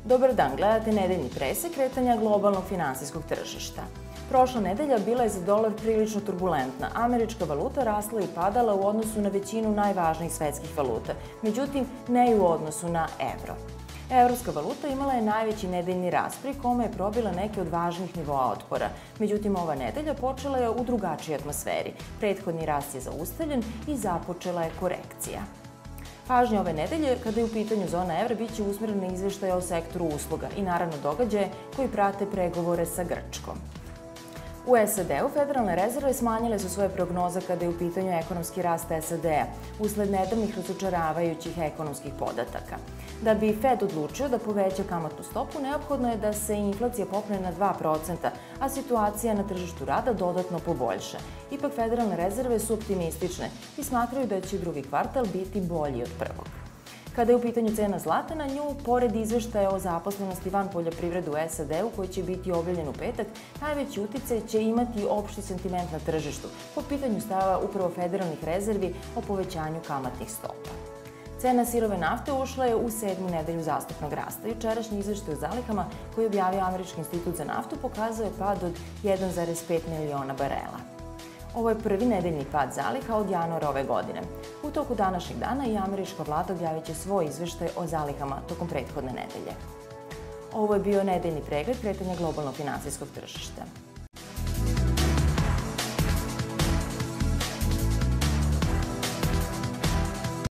Dobar dan, gledate nedeljni presek kretanja globalnog finansijskog tržišta. Prošla nedelja bila je za dolar prilično turbulentna. Američka valuta rasla i padala u odnosu na većinu najvažnijih svetskih valuta, međutim ne i u odnosu na evro. Evropska valuta imala je najveći nedeljni rast, pri kome je probila neke od važnih nivoa otpora. Međutim, ova nedelja počela je u drugačijoj atmosferi. Prethodni rast je zaustavljen i započela je korekcija. Pažnja ove nedelje, kada je u pitanju zona evra, biće usmjerena izveštaja o sektoru usluga i naravno događaje koji prate pregovore sa Grčkom. U SAD-u federalne rezerve smanjile su svoje prognoze kada je u pitanju ekonomski rast SAD-a usled nedavnih razočaravajućih ekonomskih podataka. Da bi Fed odlučio da poveća kamatnu stopu, neophodno je da se inflacija popne na 2%, a situacija na tržištu rada dodatno poboljša. Ipak federalne rezerve su optimistične i smatraju da će drugi kvartal biti bolji od prvog. Kada je u pitanju cena zlata, na nju, pored izveštaja o zaposlenosti van poljoprivrede u SAD-u koji će biti objavljen u petak, najveći uticaj će imati opšti sentiment na tržištu po pitanju stava upravo federalnih rezervi o povećanju kamatnih stopa. Cena sirove nafte ušla je u 7. nedelju zastupnog rasta. Jučerašnji izveštaj o zalihama koji je objavio Američki institut za naftu pokazao je pad od 1,5 miliona barela. Ovo je prvi nedeljni pad zaliha od januara ove godine. U toku današnjeg dana i američka vlada objavit će svoj izveštaj o zalihama tokom prethodne nedelje. Ovo je bio nedeljni pregled kretanja globalnog finansijskog tržišta.